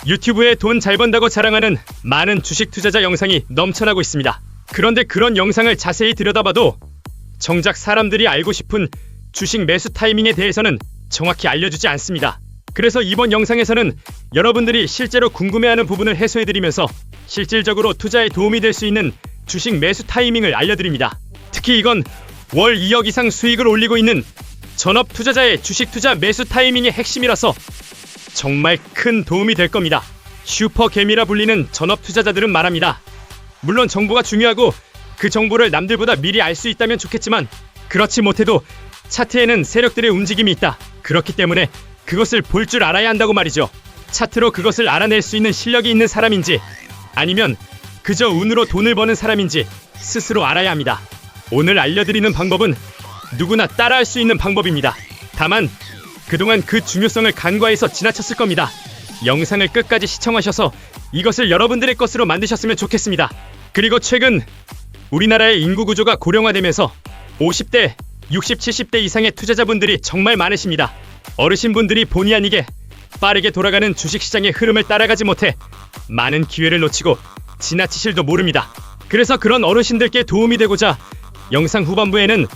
유튜브에 돈 잘 번다고 자랑하는 많은 주식 투자자 영상이 넘쳐나고 있습니다. 그런데 그런 영상을 자세히 들여다봐도 정작 사람들이 알고 싶은 주식 매수 타이밍에 대해서는 정확히 알려주지 않습니다. 그래서 이번 영상에서는 여러분들이 실제로 궁금해하는 부분을 해소해드리면서 실질적으로 투자에 도움이 될 수 있는 주식 매수 타이밍을 알려드립니다. 특히 이건 월 2억 이상 수익을 올리고 있는 전업 투자자의 주식 투자 매수 타이밍의 핵심이라서 정말 큰 도움이 될 겁니다. 슈퍼개미라 불리는 전업 투자자들은 말합니다. 물론 정보가 중요하고 그 정보를 남들보다 미리 알 수 있다면 좋겠지만 그렇지 못해도 차트에는 세력들의 움직임이 있다. 그렇기 때문에 그것을 볼 줄 알아야 한다고 말이죠. 차트로 그것을 알아낼 수 있는 실력이 있는 사람인지 아니면 그저 운으로 돈을 버는 사람인지 스스로 알아야 합니다. 오늘 알려드리는 방법은 누구나 따라할 수 있는 방법입니다. 다만 그동안 그 중요성을 간과해서 지나쳤을 겁니다. 영상을 끝까지 시청하셔서 이것을 여러분들의 것으로 만드셨으면 좋겠습니다. 그리고 최근 우리나라의 인구 구조가 고령화되면서 50대, 60, 70대 이상의 투자자분들이 정말 많으십니다. 어르신분들이 본의 아니게 빠르게 돌아가는 주식시장의 흐름을 따라가지 못해 많은 기회를 놓치고 지나치실도 모릅니다. 그래서 그런 어르신들께 도움이 되고자 영상 후반부에는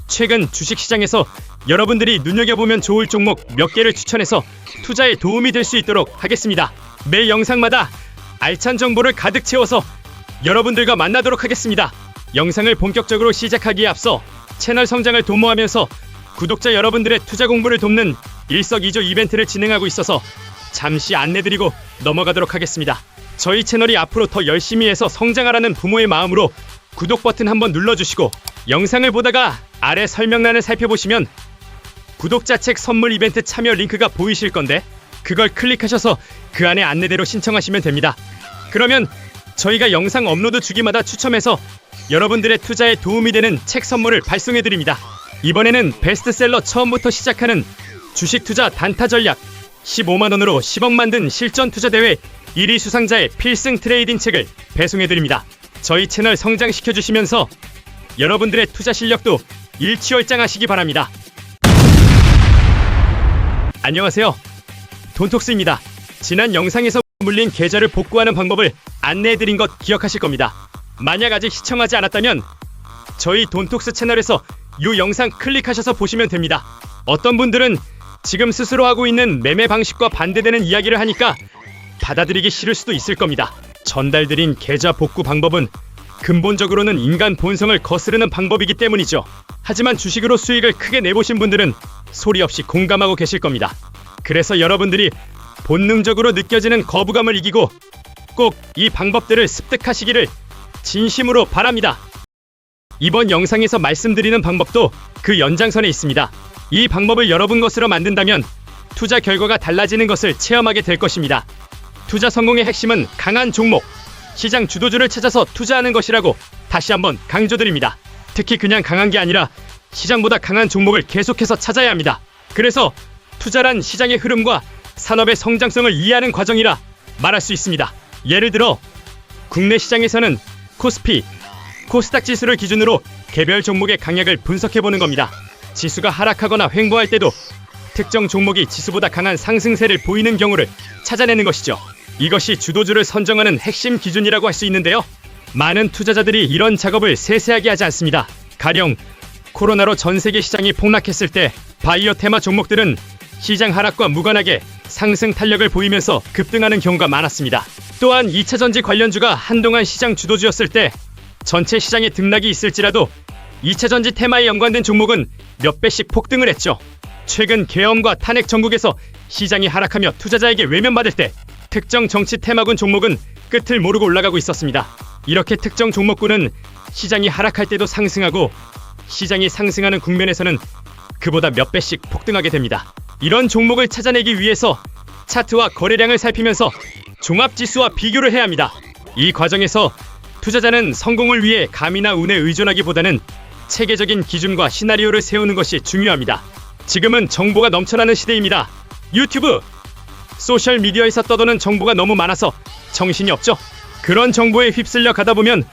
최근 주식시장에서 여러분들이 눈여겨보면 좋을 종목 몇 개를 추천해서 투자에 도움이 될 수 있도록 하겠습니다. 매 영상마다 알찬 정보를 가득 채워서 여러분들과 만나도록 하겠습니다. 영상을 본격적으로 시작하기에 앞서 채널 성장을 도모하면서 구독자 여러분들의 투자 공부를 돕는 일석이조 이벤트를 진행하고 있어서 잠시 안내드리고 넘어가도록 하겠습니다. 저희 채널이 앞으로 더 열심히 해서 성장하라는 부모의 마음으로 구독 버튼 한번 눌러주시고 영상을 보다가 아래 설명란을 살펴보시면 구독자 책 선물 이벤트 참여 링크가 보이실 건데 그걸 클릭하셔서 그 안에 안내대로 신청하시면 됩니다. 그러면 저희가 영상 업로드 주기마다 추첨해서 여러분들의 투자에 도움이 되는 책 선물을 발송해드립니다. 이번에는 베스트셀러 처음부터 시작하는 주식 투자 단타 전략 15만원으로 10억 만든 실전 투자 대회 1위 수상자의 필승 트레이딩 책을 배송해드립니다. 저희 채널 성장시켜주시면서 여러분들의 투자 실력도 일취월장하시기 바랍니다. 안녕하세요. 돈톡스입니다. 지난 영상에서 물린 계좌를 복구하는 방법을 안내해드린 것 기억하실 겁니다. 만약 아직 시청하지 않았다면 저희 돈톡스 채널에서 이 영상 클릭하셔서 보시면 됩니다. 어떤 분들은 지금 스스로 하고 있는 매매 방식과 반대되는 이야기를 하니까 받아들이기 싫을 수도 있을 겁니다. 전달드린 계좌 복구 방법은 근본적으로는 인간 본성을 거스르는 방법이기 때문이죠. 하지만 주식으로 수익을 크게 내보신 분들은 소리 없이 공감하고 계실 겁니다. 그래서 여러분들이 본능적으로 느껴지는 거부감을 이기고 꼭 이 방법들을 습득하시기를 진심으로 바랍니다. 이번 영상에서 말씀드리는 방법도 그 연장선에 있습니다. 이 방법을 여러분 것으로 만든다면 투자 결과가 달라지는 것을 체험하게 될 것입니다. 투자 성공의 핵심은 강한 종목, 시장 주도주를 찾아서 투자하는 것이라고 다시 한번 강조드립니다. 특히 그냥 강한 게 아니라 시장보다 강한 종목을 계속해서 찾아야 합니다. 그래서 투자란 시장의 흐름과 산업의 성장성을 이해하는 과정이라 말할 수 있습니다. 예를 들어 국내 시장에서는 코스피, 코스닥 지수를 기준으로 개별 종목의 강약을 분석해보는 겁니다. 지수가 하락하거나 횡보할 때도 특정 종목이 지수보다 강한 상승세를 보이는 경우를 찾아내는 것이죠. 이것이 주도주를 선정하는 핵심 기준이라고 할 수 있는데요. 많은 투자자들이 이런 작업을 세세하게 하지 않습니다. 가령 코로나로 전 세계 시장이 폭락했을 때 바이오 테마 종목들은 시장 하락과 무관하게 상승 탄력을 보이면서 급등하는 경우가 많았습니다. 또한 2차전지 관련주가 한동안 시장 주도주였을 때 전체 시장에 등락이 있을지라도 2차전지 테마에 연관된 종목은 몇 배씩 폭등을 했죠. 최근 계엄과 탄핵 전국에서 시장이 하락하며 투자자에게 외면받을 때 특정 정치 테마군 종목은 끝을 모르고 올라가고 있었습니다. 이렇게 특정 종목군은 시장이 하락할 때도 상승하고 시장이 상승하는 국면에서는 그보다 몇 배씩 폭등하게 됩니다. 이런 종목을 찾아내기 위해서 차트와 거래량을 살피면서 종합지수와 비교를 해야 합니다. 이 과정에서 투자자는 성공을 위해 감이나 운에 의존하기보다는 체계적인 기준과 시나리오를 세우는 것이 중요합니다. 지금은 정보가 넘쳐나는 시대입니다. 유튜브, 소셜미디어에서 떠도는 정보가 너무 많아서 정신이 없죠? 그런 정보에 휩쓸려 가다 보면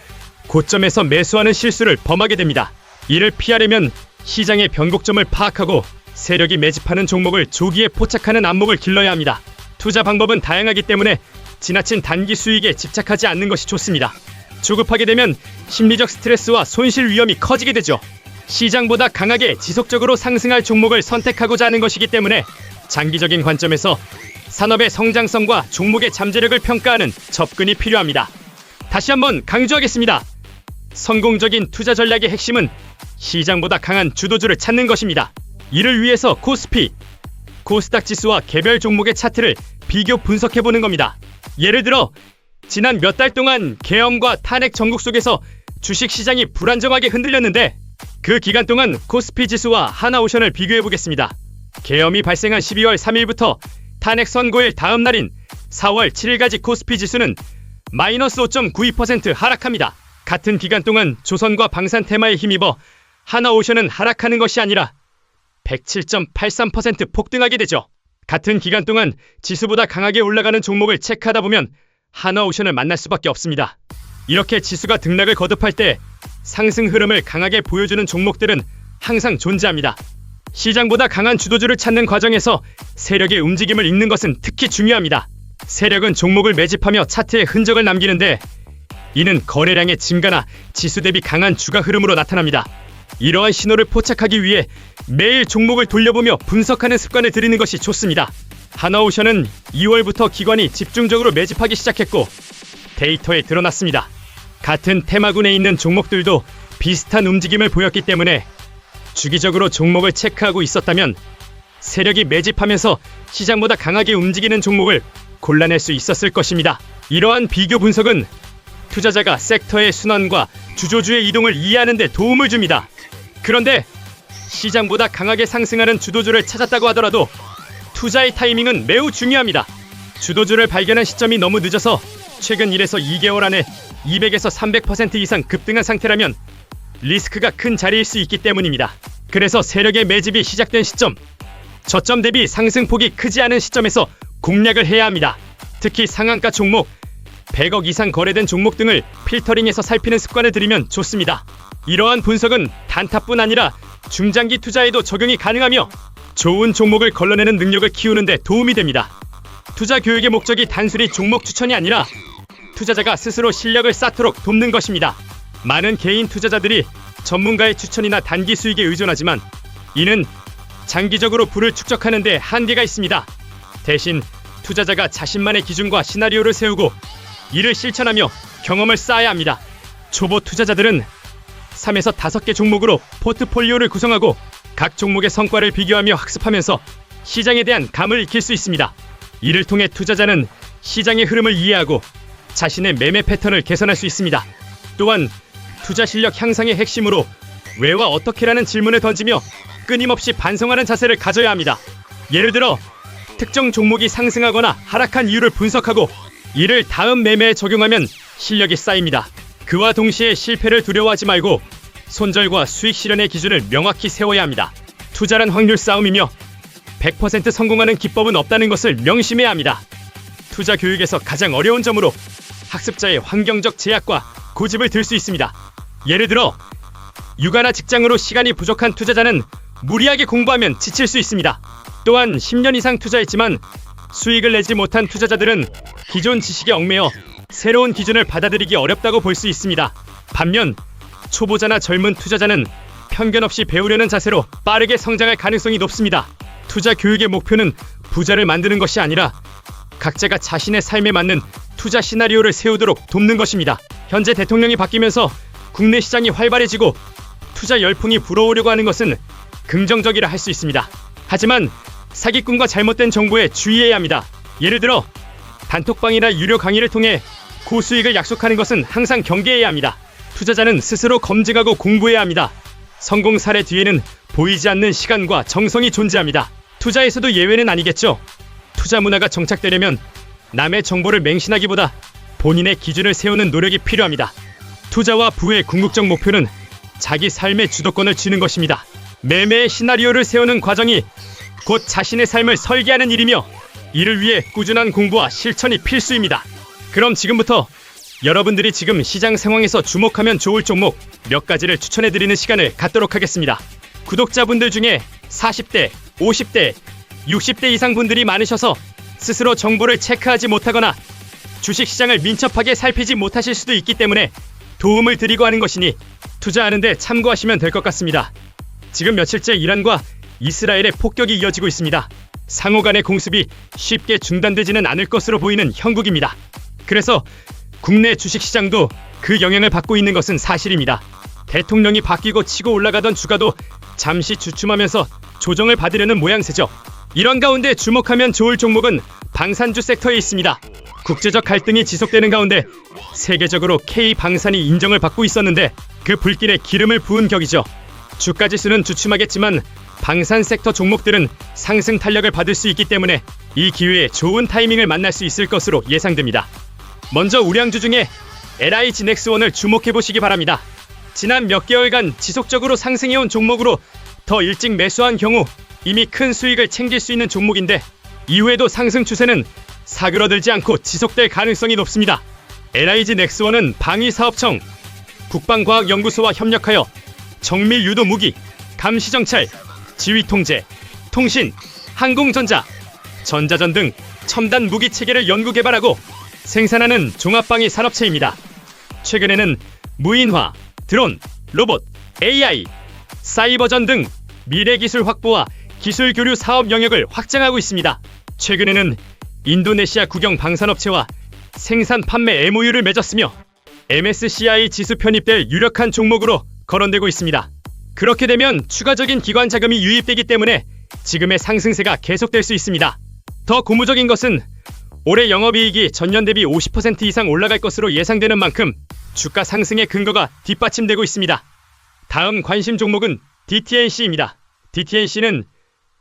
고점에서 매수하는 실수를 범하게 됩니다. 이를 피하려면 시장의 변곡점을 파악하고 세력이 매집하는 종목을 조기에 포착하는 안목을 길러야 합니다. 투자 방법은 다양하기 때문에 지나친 단기 수익에 집착하지 않는 것이 좋습니다. 조급하게 되면 심리적 스트레스와 손실 위험이 커지게 되죠. 시장보다 강하게 지속적으로 상승할 종목을 선택하고자 하는 것이기 때문에 장기적인 관점에서 산업의 성장성과 종목의 잠재력을 평가하는 접근이 필요합니다. 다시 한번 강조하겠습니다. 성공적인 투자 전략의 핵심은 시장보다 강한 주도주를 찾는 것입니다. 이를 위해서 코스피, 코스닥 지수와 개별 종목의 차트를 비교 분석해보는 겁니다. 예를 들어 지난 몇 달 동안 계엄과 탄핵 전국 속에서 주식시장이 불안정하게 흔들렸는데 그 기간 동안 코스피 지수와 하나오션을 비교해보겠습니다. 계엄이 발생한 12월 3일부터 탄핵 선고일 다음 날인 4월 7일까지 코스피 지수는 마이너스 5.92% 하락합니다. 같은 기간 동안 조선과 방산 테마에 힘입어 하나오션은 하락하는 것이 아니라 107.83% 폭등하게 되죠. 같은 기간 동안 지수보다 강하게 올라가는 종목을 체크하다 보면 하나오션을 만날 수밖에 없습니다. 이렇게 지수가 등락을 거듭할 때 상승 흐름을 강하게 보여주는 종목들은 항상 존재합니다. 시장보다 강한 주도주를 찾는 과정에서 세력의 움직임을 읽는 것은 특히 중요합니다. 세력은 종목을 매집하며 차트에 흔적을 남기는데 이는 거래량의 증가나 지수 대비 강한 주가 흐름으로 나타납니다. 이러한 신호를 포착하기 위해 매일 종목을 돌려보며 분석하는 습관을 들이는 것이 좋습니다. 하나오션은 2월부터 기관이 집중적으로 매집하기 시작했고 데이터에 드러났습니다. 같은 테마군에 있는 종목들도 비슷한 움직임을 보였기 때문에 주기적으로 종목을 체크하고 있었다면 세력이 매집하면서 시장보다 강하게 움직이는 종목을 골라낼 수 있었을 것입니다. 이러한 비교 분석은 투자자가 섹터의 순환과 주조주의 이동을 이해하는 데 도움을 줍니다. 그런데 시장보다 강하게 상승하는 주도주를 찾았다고 하더라도 투자의 타이밍은 매우 중요합니다. 주도주를 발견한 시점이 너무 늦어서 최근 1에서 2개월 안에 200에서 300% 이상 급등한 상태라면 리스크가 큰 자리일 수 있기 때문입니다. 그래서 세력의 매집이 시작된 시점, 저점 대비 상승폭이 크지 않은 시점에서 공략을 해야 합니다. 특히 상한가 종목, 100억 이상 거래된 종목 등을 필터링해서 살피는 습관을 들이면 좋습니다. 이러한 분석은 단타뿐 아니라 중장기 투자에도 적용이 가능하며 좋은 종목을 걸러내는 능력을 키우는 데 도움이 됩니다. 투자 교육의 목적이 단순히 종목 추천이 아니라 투자자가 스스로 실력을 쌓도록 돕는 것입니다. 많은 개인 투자자들이 전문가의 추천이나 단기 수익에 의존하지만 이는 장기적으로 부를 축적하는 데 한계가 있습니다. 대신 투자자가 자신만의 기준과 시나리오를 세우고 이를 실천하며 경험을 쌓아야 합니다. 초보 투자자들은 3에서 5개 종목으로 포트폴리오를 구성하고 각 종목의 성과를 비교하며 학습하면서 시장에 대한 감을 익힐 수 있습니다. 이를 통해 투자자는 시장의 흐름을 이해하고 자신의 매매 패턴을 개선할 수 있습니다. 또한 투자 실력 향상의 핵심으로 왜와 어떻게라는 질문을 던지며 끊임없이 반성하는 자세를 가져야 합니다. 예를 들어 특정 종목이 상승하거나 하락한 이유를 분석하고 이를 다음 매매에 적용하면 실력이 쌓입니다. 그와 동시에 실패를 두려워하지 말고 손절과 수익 실현의 기준을 명확히 세워야 합니다. 투자란 확률 싸움이며 100% 성공하는 기법은 없다는 것을 명심해야 합니다. 투자 교육에서 가장 어려운 점으로 학습자의 환경적 제약과 고집을 들 수 있습니다. 예를 들어 육아나 직장으로 시간이 부족한 투자자는 무리하게 공부하면 지칠 수 있습니다. 또한 10년 이상 투자했지만 수익을 내지 못한 투자자들은 기존 지식에 얽매여 새로운 기준을 받아들이기 어렵다고 볼 수 있습니다. 반면 초보자나 젊은 투자자는 편견 없이 배우려는 자세로 빠르게 성장할 가능성이 높습니다. 투자 교육의 목표는 부자를 만드는 것이 아니라 각자가 자신의 삶에 맞는 투자 시나리오를 세우도록 돕는 것입니다. 현재 대통령이 바뀌면서 국내 시장이 활발해지고 투자 열풍이 불어오려고 하는 것은 긍정적이라 할 수 있습니다. 하지만 사기꾼과 잘못된 정보에 주의해야 합니다. 예를 들어 단톡방이나 유료 강의를 통해 고수익을 약속하는 것은 항상 경계해야 합니다. 투자자는 스스로 검증하고 공부해야 합니다. 성공 사례 뒤에는 보이지 않는 시간과 정성이 존재합니다. 투자에서도 예외는 아니겠죠. 투자 문화가 정착되려면 남의 정보를 맹신하기보다 본인의 기준을 세우는 노력이 필요합니다. 투자와 부의 궁극적 목표는 자기 삶의 주도권을 쥐는 것입니다. 매매의 시나리오를 세우는 과정이 곧 자신의 삶을 설계하는 일이며 이를 위해 꾸준한 공부와 실천이 필수입니다. 그럼 지금부터 여러분들이 지금 시장 상황에서 주목하면 좋을 종목 몇 가지를 추천해드리는 시간을 갖도록 하겠습니다. 구독자분들 중에 40대, 50대, 60대 이상 분들이 많으셔서 스스로 정보를 체크하지 못하거나 주식시장을 민첩하게 살피지 못하실 수도 있기 때문에 도움을 드리고 하는 것이니 투자하는데 참고하시면 될 것 같습니다. 지금 며칠째 이란과 이스라엘의 폭격이 이어지고 있습니다. 상호 간의 공습이 쉽게 중단되지는 않을 것으로 보이는 형국입니다. 그래서 국내 주식시장도 그 영향을 받고 있는 것은 사실입니다. 대통령이 바뀌고 치고 올라가던 주가도 잠시 주춤하면서 조정을 받으려는 모양새죠. 이런 가운데 주목하면 좋을 종목은 방산주 섹터에 있습니다. 국제적 갈등이 지속되는 가운데 세계적으로 K방산이 인정을 받고 있었는데 그 불길에 기름을 부은 격이죠. 주가지수는 주춤하겠지만 방산 섹터 종목들은 상승 탄력을 받을 수 있기 때문에 이 기회에 좋은 타이밍을 만날 수 있을 것으로 예상됩니다. 먼저 우량주 중에 LIG 넥스원을 주목해보시기 바랍니다. 지난 몇 개월간 지속적으로 상승해온 종목으로 더 일찍 매수한 경우 이미 큰 수익을 챙길 수 있는 종목인데 이후에도 상승 추세는 사그러들지 않고 지속될 가능성이 높습니다. LIG 넥스원은 방위사업청, 국방과학연구소와 협력하여 정밀 유도 무기, 감시정찰, 지휘통제, 통신, 항공전자, 전자전 등 첨단 무기 체계를 연구 개발하고 생산하는 종합방위 산업체입니다. 최근에는 무인화, 드론, 로봇, AI, 사이버전 등 미래 기술 확보와 기술 교류 사업 영역을 확장하고 있습니다. 최근에는 인도네시아 국영 방산업체와 생산 판매 MOU를 맺었으며 MSCI 지수 편입될 유력한 종목으로 거론되고 있습니다. 그렇게 되면 추가적인 기관 자금이 유입되기 때문에 지금의 상승세가 계속될 수 있습니다. 더 고무적인 것은 올해 영업이익이 전년 대비 50% 이상 올라갈 것으로 예상되는 만큼 주가 상승의 근거가 뒷받침되고 있습니다. 다음 관심 종목은 DTNC입니다. DTNC는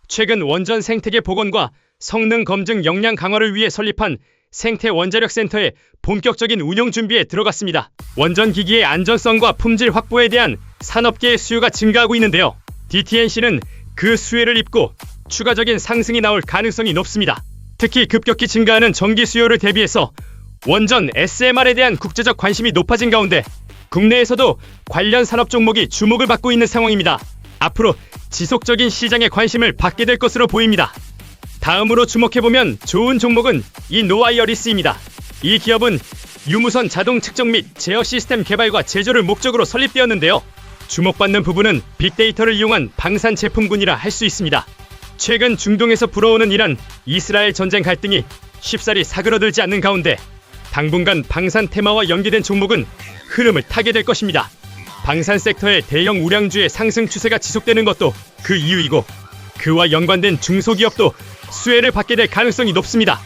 최근 원전 생태계 복원과 성능 검증 역량 강화를 위해 설립한 생태 원자력 센터의 본격적인 운영 준비에 들어갔습니다. 원전 기기의 안전성과 품질 확보에 대한 산업계의 수요가 증가하고 있는데요. DTNC는 그 수혜를 입고 추가적인 상승이 나올 가능성이 높습니다. 특히 급격히 증가하는 전기 수요를 대비해서 원전 SMR에 대한 국제적 관심이 높아진 가운데 국내에서도 관련 산업 종목이 주목을 받고 있는 상황입니다. 앞으로 지속적인 시장의 관심을 받게 될 것으로 보입니다. 다음으로 주목해보면 좋은 종목은 이 노와이어리스입니다. 이 기업은 유무선 자동 측정 및 제어 시스템 개발과 제조를 목적으로 설립되었는데요. 주목받는 부분은 빅데이터를 이용한 방산 제품군이라 할 수 있습니다. 최근 중동에서 불어오는 이란, 이스라엘 전쟁 갈등이 쉽사리 사그러들지 않는 가운데 당분간 방산 테마와 연계된 종목은 흐름을 타게 될 것입니다. 방산 섹터의 대형 우량주의 상승 추세가 지속되는 것도 그 이유이고 그와 연관된 중소기업도 수혜를 받게 될 가능성이 높습니다.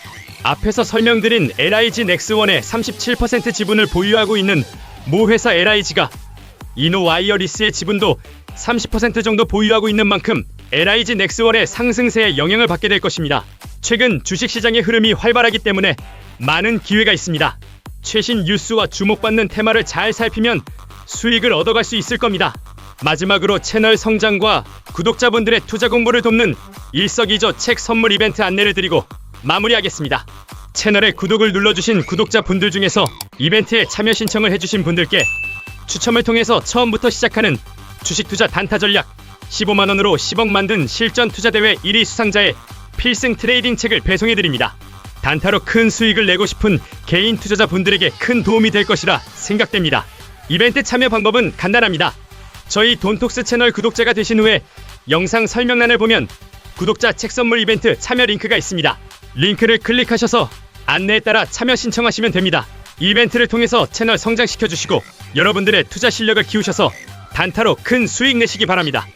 앞에서 설명드린 LIG 넥스원의 37% 지분을 보유하고 있는 모 회사 LIG가 이노와이어리스의 지분도 30% 정도 보유하고 있는 만큼 LIG 넥스원의 상승세에 영향을 받게 될 것입니다. 최근 주식시장의 흐름이 활발하기 때문에 많은 기회가 있습니다. 최신 뉴스와 주목받는 테마를 잘 살피면 수익을 얻어갈 수 있을 겁니다. 마지막으로 채널 성장과 구독자분들의 투자 공부를 돕는 일석이조 책 선물 이벤트 안내를 드리고 마무리하겠습니다. 채널에 구독을 눌러주신 구독자분들 중에서 이벤트에 참여 신청을 해주신 분들께 추첨을 통해서 처음부터 시작하는 주식투자 단타 전략 15만원으로 10억 만든 실전 투자대회 1위 수상자의 필승 트레이딩 책을 배송해드립니다. 단타로 큰 수익을 내고 싶은 개인 투자자분들에게 큰 도움이 될 것이라 생각됩니다. 이벤트 참여 방법은 간단합니다. 저희 돈톡스 채널 구독자가 되신 후에 영상 설명란을 보면 구독자 책 선물 이벤트 참여 링크가 있습니다. 링크를 클릭하셔서 안내에 따라 참여 신청하시면 됩니다. 이벤트를 통해서 채널 성장시켜주시고 여러분들의 투자 실력을 키우셔서 단타로 큰 수익 내시기 바랍니다.